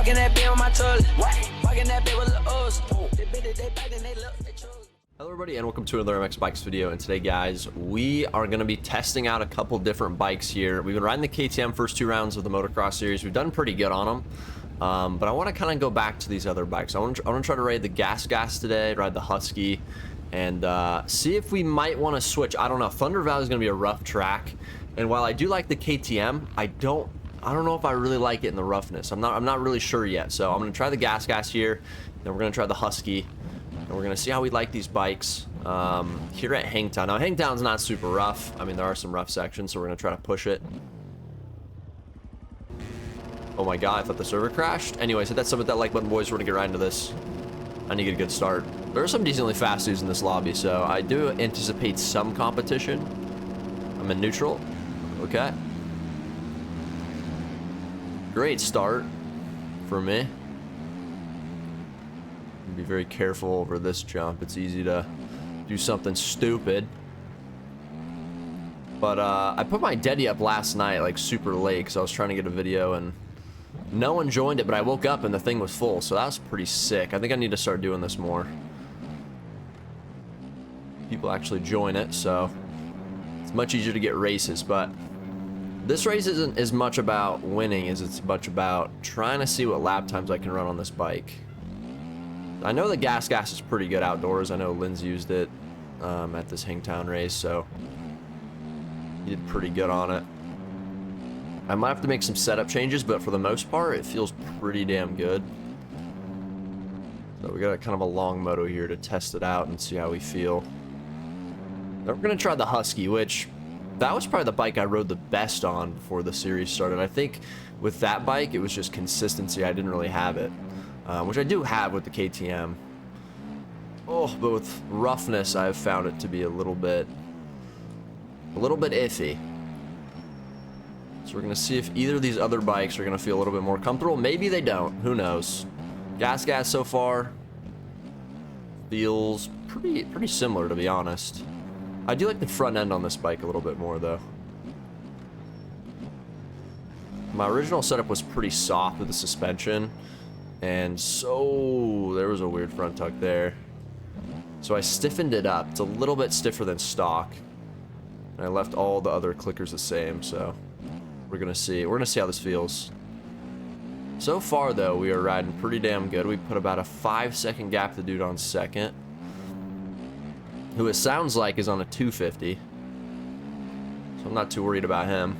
Walking that bit on my toilet. Walking that bit with the O's. They bit it, they back, and they look, they chose. Hello everybody and welcome to another MX Bikes video, and today guys we are going to be testing out a couple different bikes here. We've been riding the KTM first two rounds of the motocross series. We've done pretty good on them, but I want to kind of go back to these other bikes. I want to try to ride the Gas today, ride the Husky, and see if we might want to switch. I don't know, Thunder Valley is going to be a rough track, and while I do like the KTM, I don't know if I really like it in the roughness. I'm not really sure yet. So I'm going to try the Gas here, then we're going to try the Husky. And we're going to see how we like these bikes here at Hangtown. Now, Hangtown's not super rough. I mean, there are some rough sections, so we're going to try to push it. Oh my god, I thought the server crashed. Anyways, hit that sub with that like button, boys. We're going to get right into this. I need to get a good start. There are some decently fast dudes in this lobby, so I do anticipate some competition. I'm in neutral. Okay. Great start for me. Be very careful over this jump. It's easy to do something stupid. But I put my Deddy up last night like super late because I was trying to get a video and no one joined it, but I woke up and the thing was full, so that was pretty sick. I think I need to start doing this more. People actually join it, so it's much easier to get races. But this race isn't as much about winning as it's much about trying to see what lap times I can run on this bike. I know the Gas is pretty good outdoors. I know Lynn's used it at this Hangtown race, so he did pretty good on it. I might have to make some setup changes, but for the most part, it feels pretty damn good. So we got kind of a long moto here to test it out and see how we feel. Then we're going to try the Husky, which that was probably the bike I rode the best on before the series started. I think with that bike, it was just consistency. I didn't really have it. Which I do have with the KTM. Oh, but with roughness, I've found it to be a little bit iffy. So we're gonna see if either of these other bikes are gonna feel a little bit more comfortable. Maybe they don't. Who knows? Gas so far feels pretty similar, to be honest. I do like the front end on this bike a little bit more, though. My original setup was pretty soft with the suspension. And so there was a weird front tuck there. So I stiffened it up. It's a little bit stiffer than stock. And I left all the other clickers the same, so we're gonna see. We're gonna see how this feels. So far though, we are riding pretty damn good. We put about a 5-second gap to the dude on second, who it sounds like is on a 250. So I'm not too worried about him.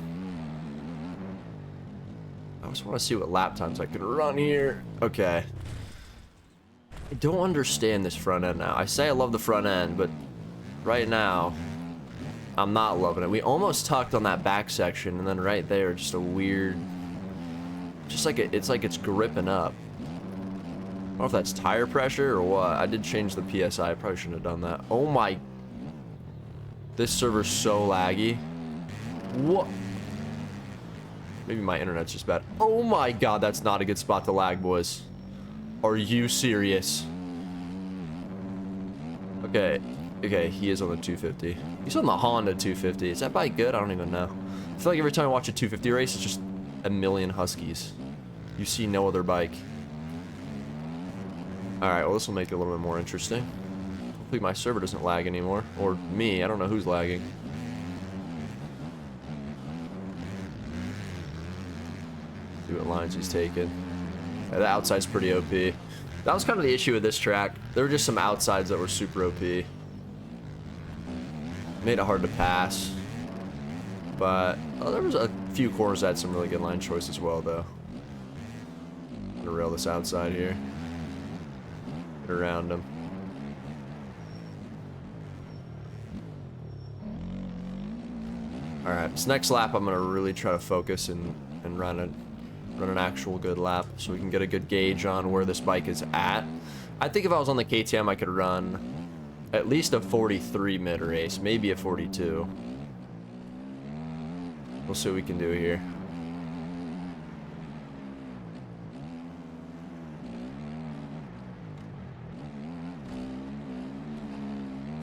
I just want to see what lap times I can run here. Okay. I don't understand this front end now. I say I love the front end, but right now, I'm not loving it. We almost tucked on that back section, and then right there, just a weird... Just like it's like it's gripping up. I don't know if that's tire pressure or what. I did change the PSI. I probably shouldn't have done that. Oh my... This server's so laggy. What? Maybe my internet's just bad. Oh my god, that's not a good spot to lag, boys. Are you serious? Okay, he is on the 250. He's on the Honda 250. Is that bike good? I don't even know. I feel like every time I watch a 250 race, it's just a million Huskies. You see no other bike. Alright, well this will make it a little bit more interesting. Hopefully my server doesn't lag anymore. Or me, I don't know who's lagging. See what lines he's taking. Yeah, the outside's pretty OP. That was kind of the issue with this track. There were just some outsides that were super OP. Made it hard to pass. But there was a few corners that had some really good line choice as well, though. I'm gonna rail this outside here. Get around him. Alright, this next lap I'm gonna really try to focus and run an actual good lap so we can get a good gauge on where this bike is at. I think if I was on the KTM, I could run at least a 43 mid-race, maybe a 42. We'll see what we can do here.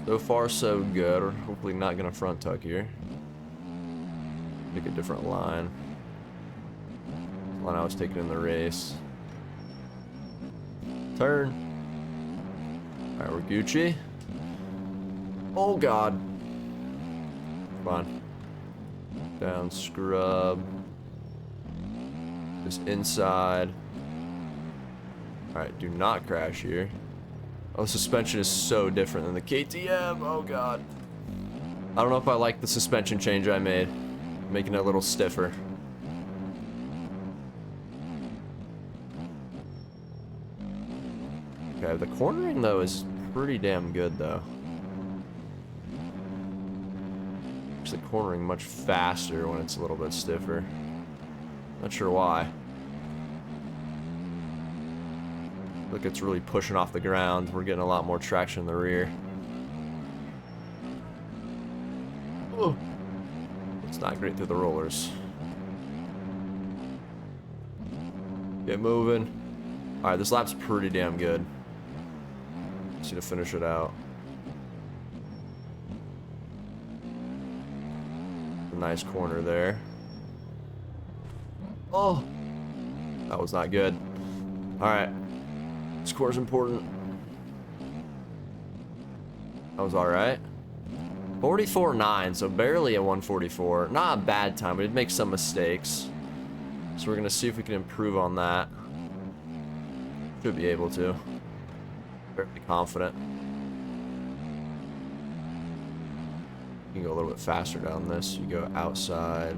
So far, so good. We're hopefully not going to front tuck here. Pick a different line. The line I was taking in the race. Turn. All right, we're Gucci. Oh, God. Come on. Down, scrub. Just inside. All right, do not crash here. Oh, the suspension is so different than the KTM. Oh, God. I don't know if I like the suspension change I made. Making it a little stiffer. Okay, the cornering, though, is pretty damn good, though. Makes the cornering much faster when it's a little bit stiffer. Not sure why. Look, it's really pushing off the ground. We're getting a lot more traction in the rear. Oh, it's not great through the rollers. Get moving. All right, this lap's pretty damn good. Just need to finish it out. A nice corner there. Oh, that was not good. All right, score's important. That was all right. 44.9, so barely a 144. Not a bad time, but it makes some mistakes. So we're gonna see if we can improve on that. Should be able to. Fairly confident. You can go a little bit faster down this. You go outside.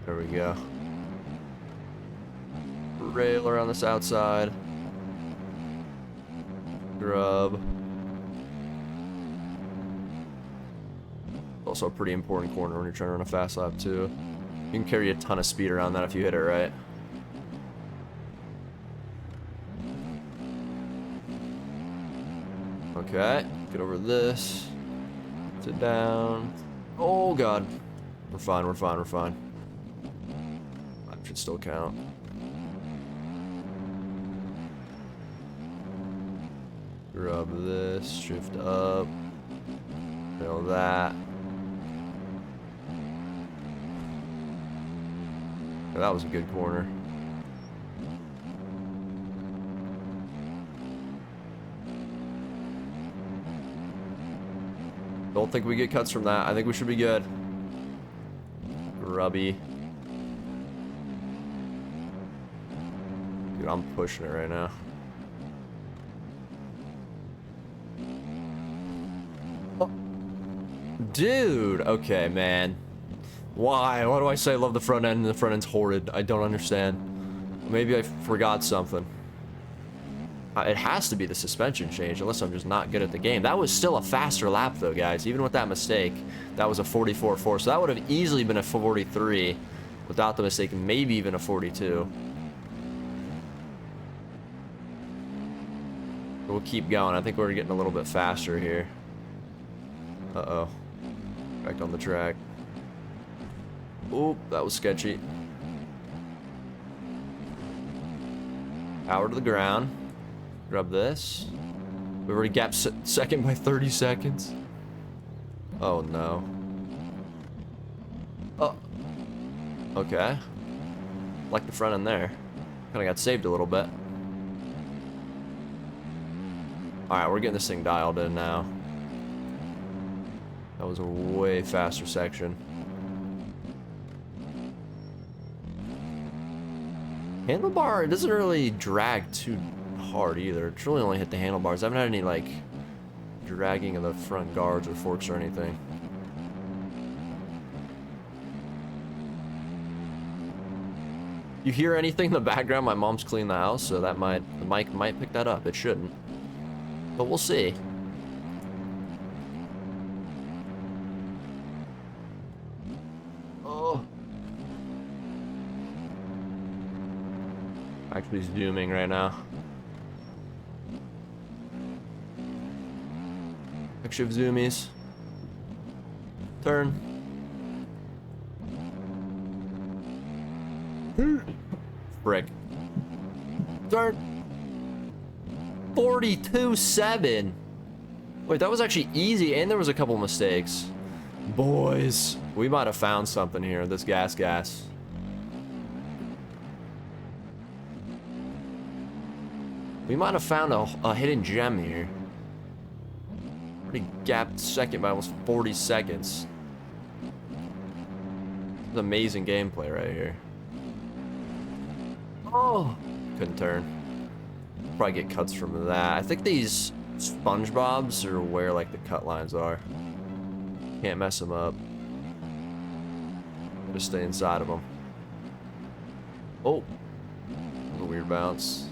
There we go. Rail around this outside. Grub. Also a pretty important corner when you're trying to run a fast lap too. You can carry a ton of speed around that if you hit it right. Okay, get over this. Sit down. Oh, God. We're fine, we're fine, we're fine. That should still count. Grab this, shift up. Nail that. Yeah, that was a good corner. Don't think we get cuts from that. I think we should be good. Grubby. Dude, I'm pushing it right now. Oh. Dude, okay, man. Why? Why do I say I love the front end and the front end's horrid? I don't understand. Maybe I forgot something. It has to be the suspension change, unless I'm just not good at the game. That was still a faster lap, though, guys. Even with that mistake, that was a 44.4. So that would have easily been a 43 without the mistake, maybe even a 42. But we'll keep going. I think we're getting a little bit faster here. Uh-oh. Back on the track. Oop, that was sketchy. Power to the ground. Grab this. We've already gapped second by 30 seconds. Oh, no. Oh. Okay. Like the front end there. Kind of got saved a little bit. Alright, we're getting this thing dialed in now. That was a way faster section. Handlebar, it doesn't really drag too hard either. It's really only hit the handlebars. I haven't had any like dragging of the front guards or forks or anything. You hear anything in the background? My mom's cleaning the house, so that the mic might pick that up. It shouldn't, but we'll see. Oh, actually zooming right now. Shift zoomies. Turn. Frick. Turn. 42.7. Wait, that was actually easy, and there was a couple mistakes. Boys, we might have found something here. This gas. We might have found a hidden gem here. Pretty gapped second by almost 40 seconds. This is amazing gameplay right here. Oh! Couldn't turn. Probably get cuts from that. I think these SpongeBobs are where, like, the cut lines are. Can't mess them up. Just stay inside of them. Oh! A weird bounce.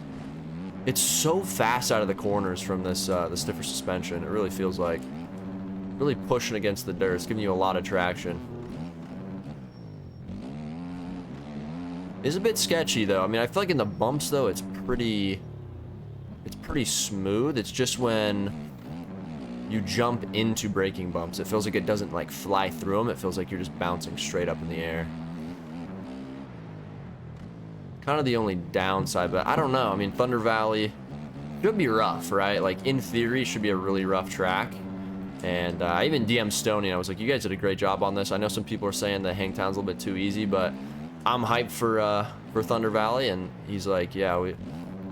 It's so fast out of the corners from this the stiffer suspension. It really feels like really pushing against the dirt. It's giving you a lot of traction. It's a bit sketchy though. I mean, I feel like in the bumps though, it's pretty smooth. It's just when you jump into braking bumps, it feels like it doesn't like fly through them. It feels like you're just bouncing straight up in the air. Kind of the only downside, but I don't know. I mean, Thunder Valley should be rough, right? Like, in theory, it should be a really rough track. And I even DM'd Stoney. I was like, you guys did a great job on this. I know some people are saying that Hangtown's a little bit too easy, but I'm hyped for Thunder Valley. And he's like, yeah,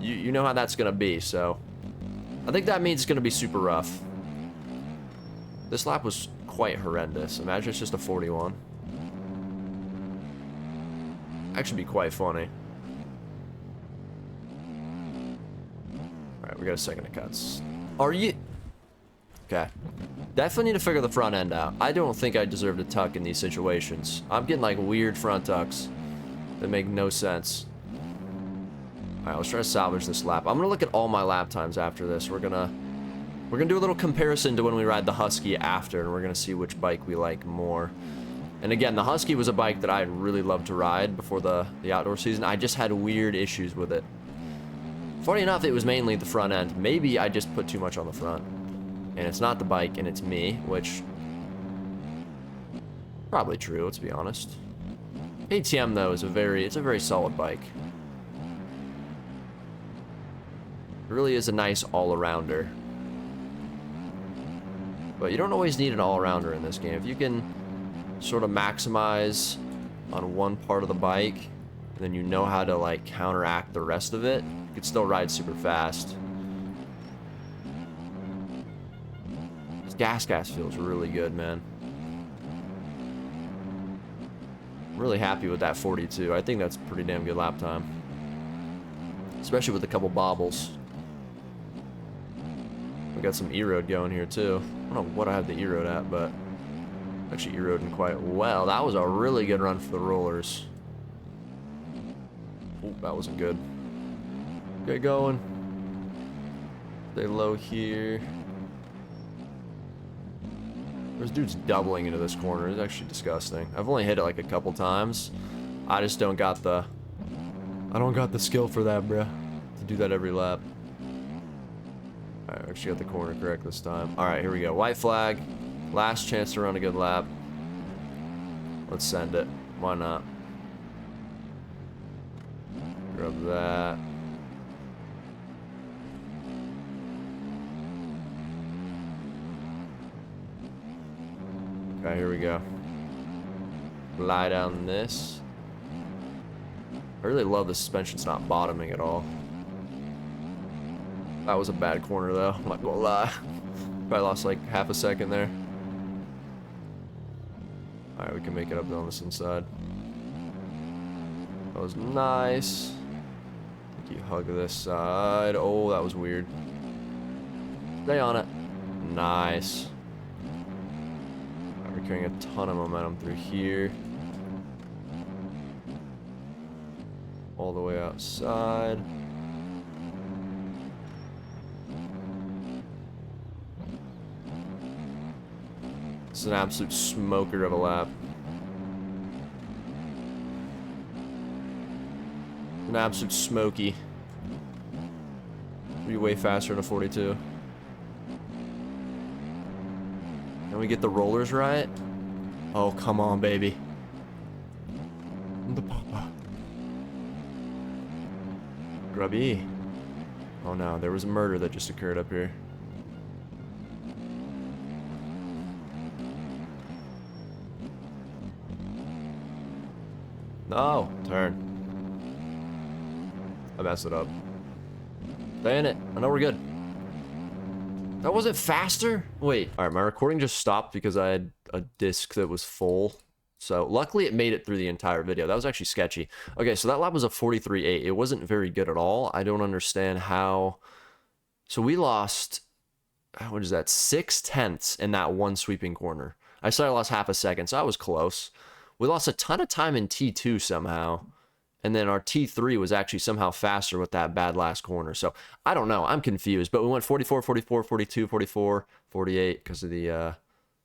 you know how that's going to be. So I think that means it's going to be super rough. This lap was quite horrendous. Imagine it's just a 41. Actually be quite funny. Alright, we got a second of cuts. Are you... Okay. Definitely need to figure the front end out. I don't think I deserve to tuck in these situations. I'm getting like weird front tucks that make no sense. Alright, let's try to salvage this lap. I'm gonna look at all my lap times after this. We're gonna do a little comparison to when we ride the Husky after, and we're gonna see which bike we like more. And again, the Husky was a bike that I really loved to ride before the outdoor season. I just had weird issues with it. Funny enough, it was mainly the front end. Maybe I just put too much on the front. And it's not the bike, and it's me, which... probably true, let's be honest. KTM, though, is it's a very solid bike. It really is a nice all-arounder. But you don't always need an all-arounder in this game. If you can sort of maximize on one part of the bike, and then you know how to, like, counteract the rest of it, you can still ride super fast. This gas feels really good, man. I'm really happy with that 42. I think that's a pretty damn good lap time. Especially with a couple bobbles. We got some E-road going here, too. I don't know what I have the E-road at, but actually E-roading quite well. That was a really good run for the rollers. Oh, that wasn't good. Get going. Stay low here. This dude's doubling into this corner. It's actually disgusting. I've only hit it like a couple times. I just don't got the... I don't got the skill for that, bruh. To do that every lap. Alright, I actually got the corner correct this time. Alright, here we go. White flag. Last chance to run a good lap. Let's send it. Why not? Grab that. Okay, here we go. Lie down this. I really love the suspension's not bottoming at all. That was a bad corner though, I'm not gonna lie. Probably lost like half a second there. Alright, we can make it up on this inside. That was nice. I think you hug this side. Oh, that was weird. Stay on it. Nice. We're carrying a ton of momentum through here. All the way outside. It's an absolute smoker of a lap. An absolute smoky. Be way faster than a 42. Can we get the rollers right? Oh, come on, baby. The papa. Grubby. Oh no, there was a murder that just occurred up here. No, turn. I messed it up. Stay in it. I know we're good. That wasn't faster? Wait. All right, my recording just stopped because I had a disc that was full. So luckily it made it through the entire video. That was actually sketchy. Okay, so that lap was a 43.8. It wasn't very good at all. I don't understand how. So we lost, what is that, 6/10 in that one sweeping corner. I said I lost half a second, so I was close. We lost a ton of time in T2 somehow. And then our T3 was actually somehow faster with that bad last corner. So I don't know. I'm confused. But we went 44, 44, 42, 44, 48 because of the, I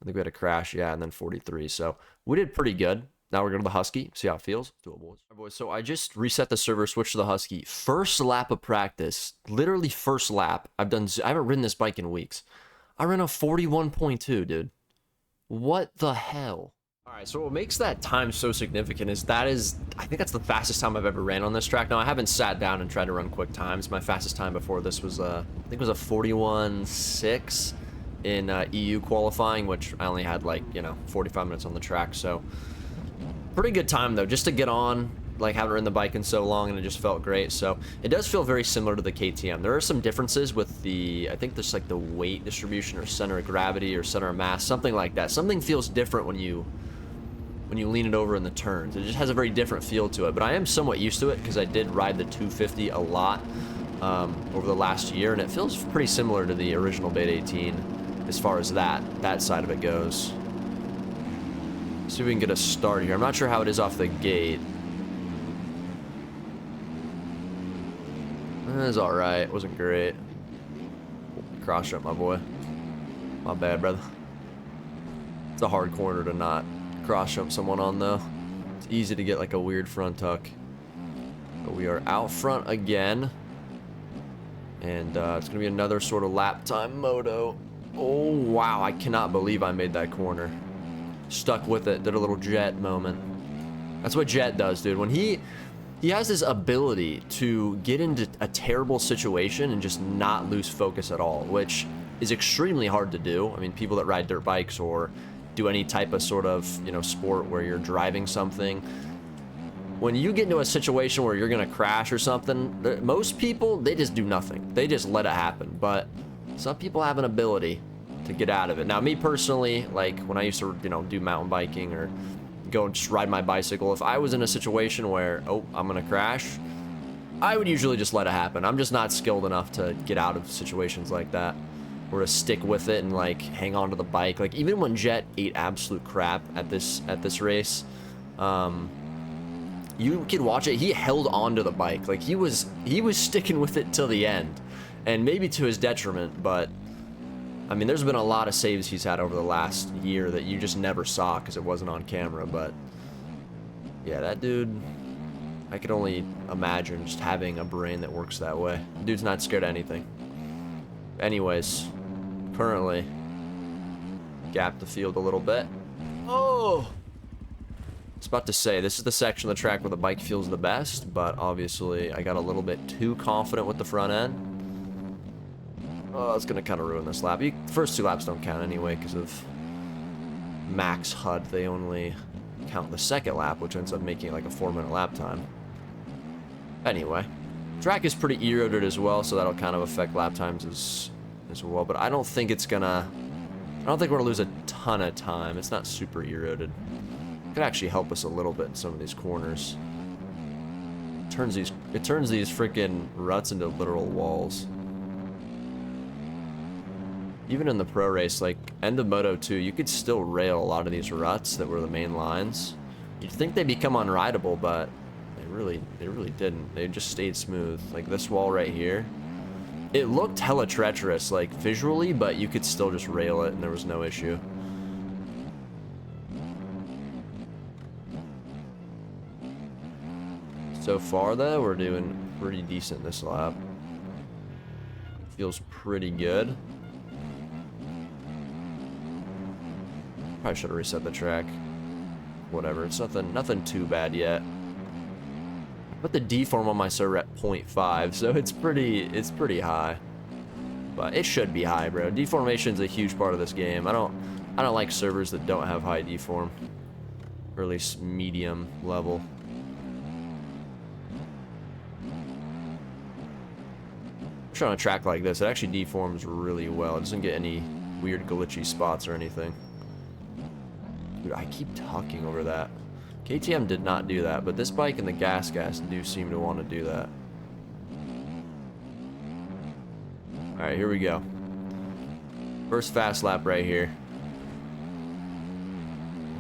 think we had a crash. Yeah, and then 43. So we did pretty good. Now we're going to the Husky. See how it feels. Do it, boys. All right, boys. So I just reset the server, switched to the Husky. First lap of practice. Literally first lap. I haven't ridden this bike in weeks. I ran a 41.2, dude. What the hell? All right, so what makes that time so significant is I think that's the fastest time I've ever ran on this track. Now, I haven't sat down and tried to run quick times. My fastest time before this was, I think it was a 41.6 in EU qualifying, which I only had like, 45 minutes on the track. So pretty good time though, just to get on, like haven't ridden the bike in so long and it just felt great. So it does feel very similar to the KTM. There are some differences with I think there's like the weight distribution or center of gravity or center of mass, something like that. Something feels different when you lean it over in the turns. It just has a very different feel to it, but I am somewhat used to it because I did ride the 250 a lot over the last year, and it feels pretty similar to the original Beta 18 as far as that side of it goes. See if we can get a start here. I'm not sure how it is off the gate. It was alright. It wasn't great. Cross jump, my boy. My bad, brother. It's a hard corner to not cross jump someone on though. It's easy to get like a weird front tuck. But we are out front again. And it's gonna be another sort of lap time moto. Oh wow, I cannot believe I made that corner. Stuck with it, did a little Jet moment. That's what Jet does, dude. When he has this ability to get into a terrible situation and just not lose focus at all, which is extremely hard to do. I mean, people that ride dirt bikes or do any type of sort of, sport where you're driving something. When you get into a situation where you're gonna crash or something, most people, they just do nothing. They just let it happen. But some people have an ability to get out of it. Now, me personally, like when I used to, do mountain biking or go and just ride my bicycle, if I was in a situation where, oh, I'm gonna crash, I would usually just let it happen. I'm just not skilled enough to get out of situations like that. Or to stick with it and like hang on to the bike. Like even when Jet ate absolute crap at this race, you could watch it. He held on to the bike. Like he was sticking with it till the end, and maybe to his detriment. But I mean, there's been a lot of saves he's had over the last year that you just never saw because it wasn't on camera. But yeah, that dude, I could only imagine just having a brain that works that way. The dude's not scared of anything. Anyways. Currently gap the field a little bit. Oh, I was about to say this is the section of the track where the bike feels the best, but obviously I got a little bit too confident with the front end. Oh, it's gonna kind of ruin this lap. The first two laps don't count anyway because of max HUD. They only count the second lap, which ends up making it like a 4-minute lap time. Anyway, track is pretty eroded as well, so that'll kind of affect lap times as well, but I don't think we're gonna lose a ton of time. It's not super eroded. It could actually help us a little bit in some of these corners. It turns these freaking ruts into literal walls. Even in the pro race, like end of Moto 2, you could still rail a lot of these ruts that were the main lines. You'd think they become unrideable, but they really didn't. They just stayed smooth. Like this wall right here. It looked hella treacherous, like, visually, but you could still just rail it and there was no issue. So far, though, we're doing pretty decent this lap. Feels pretty good. Probably should have reset the track. Whatever, it's nothing too bad yet. Put the deform on my server at 0.5, so it's pretty high. But it should be high, bro. Deformation's a huge part of this game. I don't like servers that don't have high deform. Or at least medium level. On a track like this, it actually deforms really well. It doesn't get any weird glitchy spots or anything. Dude, I keep talking over that. KTM did not do that, but this bike and the gas do seem to want to do that. Alright, here we go. First fast lap right here.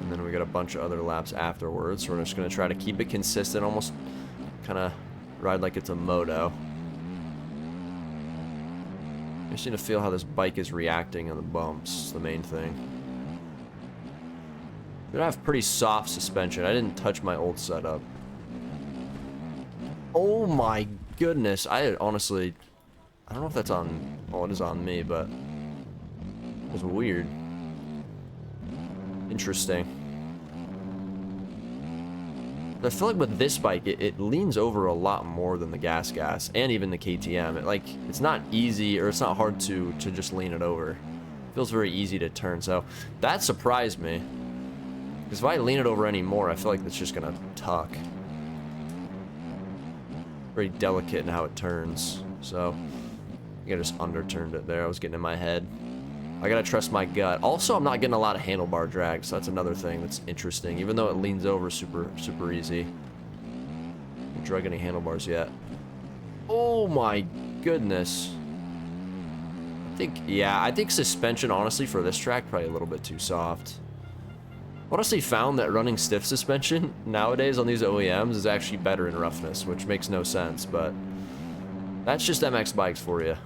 And then we got a bunch of other laps afterwards. So we're just going to try to keep it consistent, almost kind of ride like it's a moto. I just need to feel how this bike is reacting on the bumps, the main thing. I have pretty soft suspension. I didn't touch my old setup. Oh my goodness. I honestly, I don't know if that's on, well, it is on me, but it was weird. Interesting. I feel like with this bike, it leans over a lot more than the gas, and even the KTM. It's not easy, or it's not hard to just lean it over. It feels very easy to turn, so that surprised me. Because if I lean it over any more, I feel like it's just gonna tuck. Very delicate in how it turns, so I think I just underturned it there. I was getting in my head. I gotta trust my gut. Also, I'm not getting a lot of handlebar drag, so that's another thing that's interesting. Even though it leans over super easy. I haven't drug any handlebars yet. Oh my goodness. I think suspension, honestly, for this track, probably a little bit too soft. Honestly found that running stiff suspension nowadays on these OEMs is actually better in roughness, which makes no sense, but that's just MX bikes for you.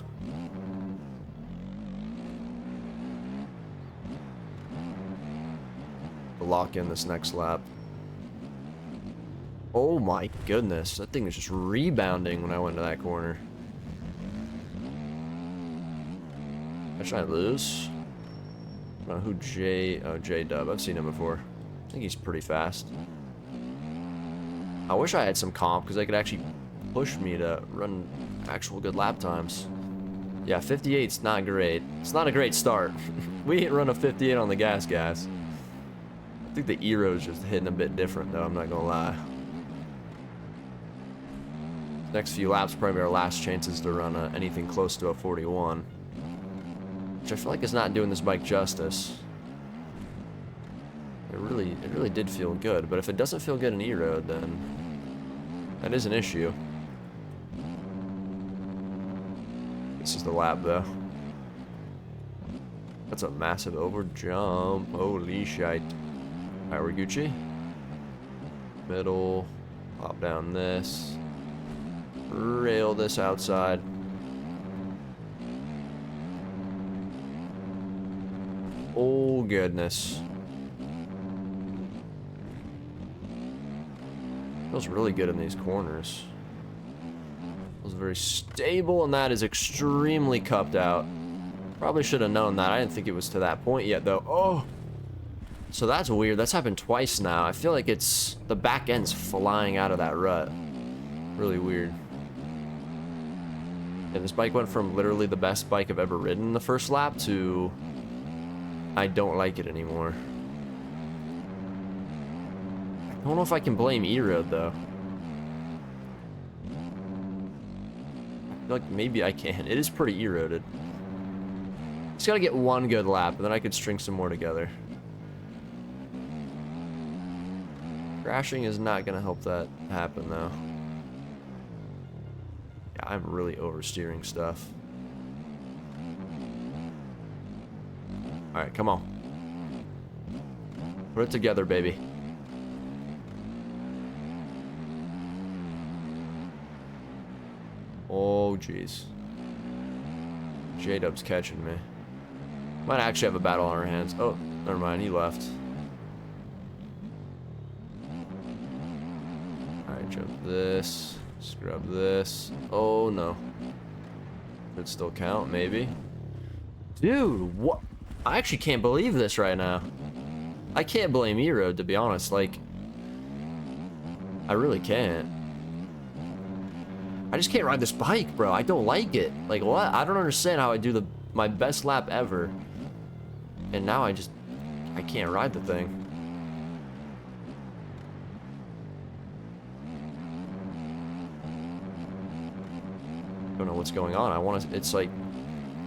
Lock in this next lap. Oh my goodness, that thing is just rebounding when I went to that corner. I try to lose. I don't know who J-Dub. I've seen him before. I think he's pretty fast. I wish I had some comp because they could actually push me to run actual good lap times. Yeah, 58's not great. It's not a great start. We ain't run a 58 on the gas. I think the Ero's just hitting a bit different, though, I'm not gonna lie. Next few laps probably our last chances to run anything close to a 41. Which I feel like is not doing this bike justice. It really did feel good, but if it doesn't feel good in E-Road, then that is an issue. This is the lap, though. That's a massive over jump. Holy shite. Alright, we're Gucci. Middle. Pop down this. Rail this outside. Oh, goodness. Feels really good in these corners. Feels very stable, and that is extremely cupped out. Probably should have known that. I didn't think it was to that point yet, though. Oh! So that's weird. That's happened twice now. I feel like it's... the back end's flying out of that rut. Really weird. Yeah, this bike went from literally the best bike I've ever ridden the first lap to... I don't like it anymore. I don't know if I can blame E-Road, though. I feel like maybe I can. It is pretty E-Roaded. Just gotta get one good lap, and then I could string some more together. Crashing is not gonna help that happen, though. Yeah, I'm really oversteering stuff. Alright, come on. Put it together, baby. Oh, jeez. J-Dub's catching me. Might actually have a battle on our hands. Oh, never mind, he left. Alright, jump this. Scrub this. Oh, no. Could still count, maybe. Dude, what? I actually can't believe this right now. I can't blame E-Road, to be honest. Like, I really can't. I just can't ride this bike, bro. I don't like it. Like, what? I don't understand how I do my best lap ever. And now I can't ride the thing. I don't know what's going on. I want to, it's like,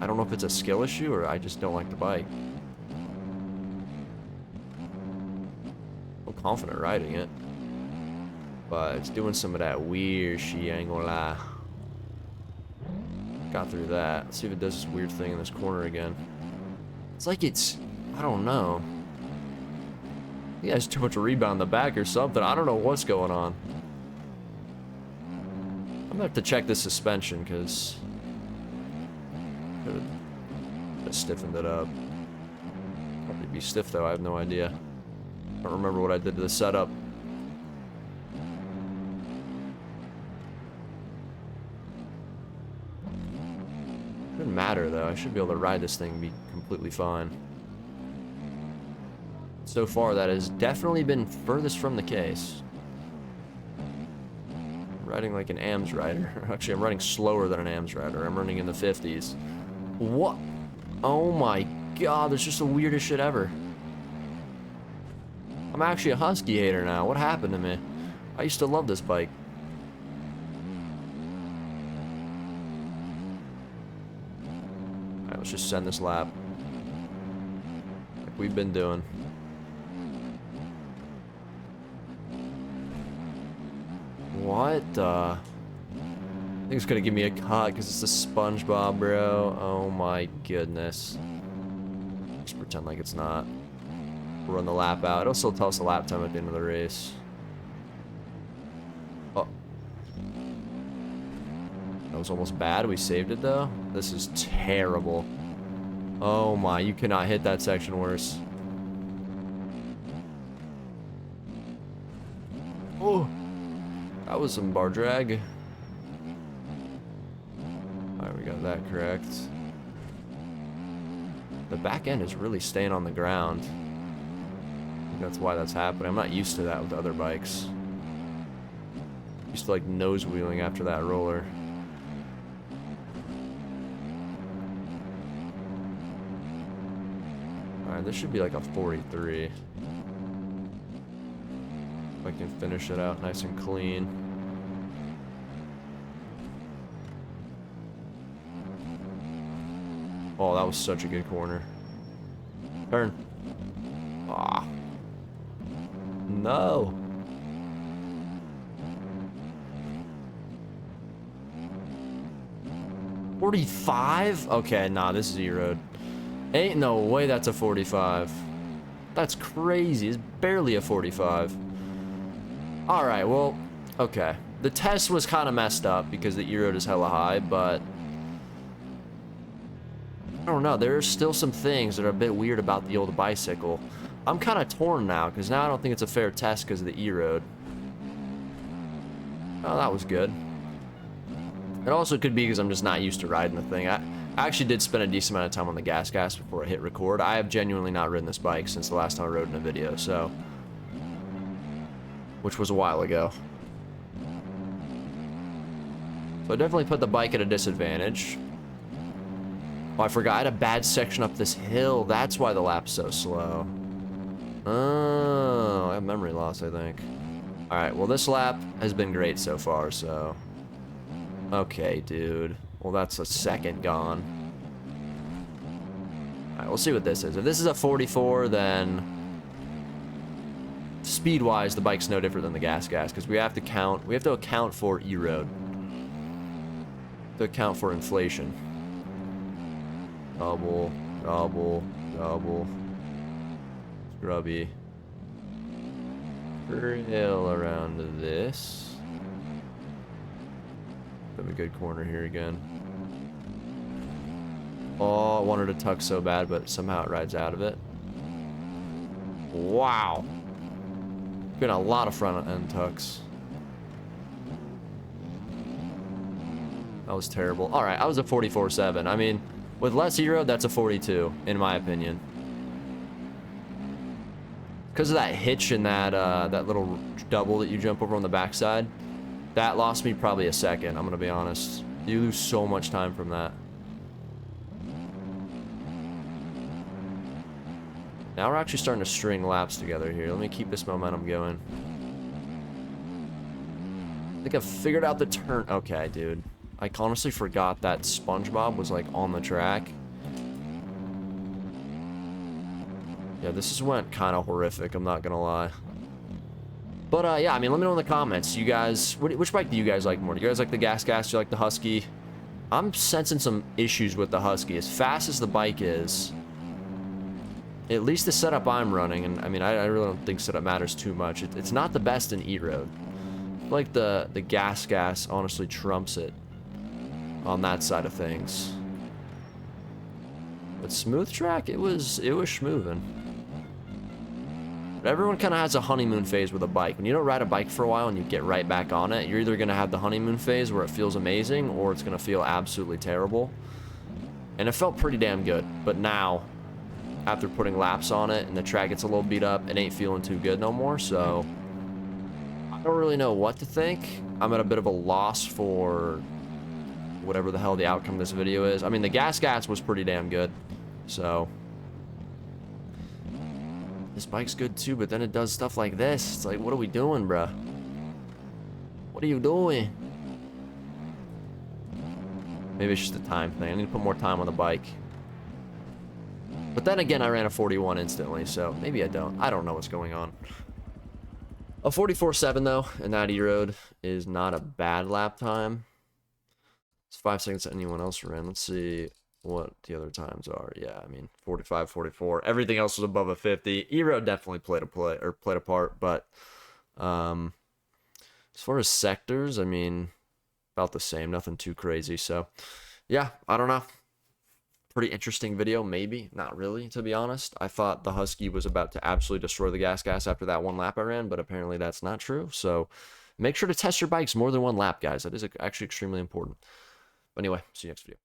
I don't know if it's a skill issue or I just don't like the bike. I'm confident riding it. But it's doing some of that weird shit, I ain't gonna lie. Got through that. Let's see if it does this weird thing in this corner again. It's like it's, I don't know. He has too much rebound in the back or something. I don't know what's going on. I'm gonna have to check this suspension because could have stiffened it up. Probably be stiff though, I have no idea. I don't remember what I did to the setup. Shouldn't matter though, I should be able to ride this thing and be completely fine. So far that has definitely been furthest from the case. I'm riding like an AMS rider. Actually, I'm riding slower than an AMS rider. I'm running in the 50s. What? Oh my god, there's just the weirdest shit ever. I'm actually a Husky hater now. What happened to me? I used to love this bike. Alright, let's just send this lap. Like we've been doing. What the? I think it's gonna give me a cut because it's a SpongeBob, bro. Oh my goodness. Just pretend like it's not. We'll run the lap out. It'll still tell us the lap time at the end of the race. Oh. That was almost bad. We saved it though. This is terrible. Oh my, you cannot hit that section worse. Oh. That was some bar drag. Alright, we got that correct. The back end is really staying on the ground. I think that's why that's happening. I'm not used to that with other bikes. Used to like nose wheeling after that roller. Alright, this should be like a 43. If I can finish it out nice and clean. Oh, that was such a good corner. Turn. Ah. No. $45? Okay, nah, this is E-Road. Ain't no way that's a 45. That's crazy. It's barely a 45. Alright, well, okay. The test was kind of messed up because the E-Road is hella high, but I don't know. There are still some things that are a bit weird about the old bicycle. I'm kind of torn now because now I don't think it's a fair test because of the E-Road. Oh, that was good. It also could be because I'm just not used to riding the thing. I actually did spend a decent amount of time on the gas before I hit record. I have genuinely not ridden this bike since the last time I rode in a video, so, which was a while ago. So I definitely put the bike at a disadvantage. Oh, I forgot I had a bad section up this hill. That's why the lap's so slow. Oh, I have memory loss, I think. Alright, well this lap has been great so far, so. Okay, dude. Well, that's a second gone. Alright, we'll see what this is. If this is a 44, then speed-wise, the bike's no different than the gas, because we have to account for E-Road. To account for inflation. Double, double, double. Scrubby. Hill around to this. Have a good corner here again. Oh, I wanted to tuck so bad, but somehow it rides out of it. Wow. Been a lot of front end tucks. That was terrible. Alright, I was a 44.7. I mean, with less E-Road, that's a 42, in my opinion. Because of that hitch and that little double that you jump over on the backside, that lost me probably a second, I'm going to be honest. You lose so much time from that. Now we're actually starting to string laps together here. Let me keep this momentum going. I think I've figured out the turn. Okay, dude. I honestly forgot that SpongeBob was like on the track. Yeah, this just went kind of horrific, I'm not gonna lie. But yeah, I mean, let me know in the comments. You guys, which bike do you guys like more? Do you guys like the Gas? Do you like the Husky? I'm sensing some issues with the Husky. As fast as the bike is, at least the setup I'm running, and I mean, I really don't think setup matters too much. It's not the best in E-Road. Like the Gas honestly trumps it on that side of things. But smooth track, it was schmoovin'. But everyone kind of has a honeymoon phase with a bike. When you don't ride a bike for a while and you get right back on it, you're either going to have the honeymoon phase where it feels amazing, or it's going to feel absolutely terrible. And it felt pretty damn good. But now, after putting laps on it and the track gets a little beat up, it ain't feeling too good no more. So I don't really know what to think. I'm at a bit of a loss for whatever the hell the outcome of this video is. I mean, the Gas was pretty damn good. So this bike's good too, but then it does stuff like this. It's like, what are we doing, bruh? What are you doing? Maybe it's just a time thing. I need to put more time on the bike. But then again, I ran a 41 instantly, so maybe I don't. I don't know what's going on. A 44.7 though, in that E-Road is not a bad lap time. It's 5 seconds to anyone else ran. Let's see what the other times are. Yeah, I mean, 45, 44. Everything else was above a 50. E-Road definitely played a part, but as far as sectors, I mean, about the same. Nothing too crazy. So, yeah, I don't know. Pretty interesting video, maybe. Not really, to be honest. I thought the Husky was about to absolutely destroy the Gas after that one lap I ran, but apparently that's not true. So, make sure to test your bikes more than one lap, guys. That is actually extremely important. But anyway, see you next video.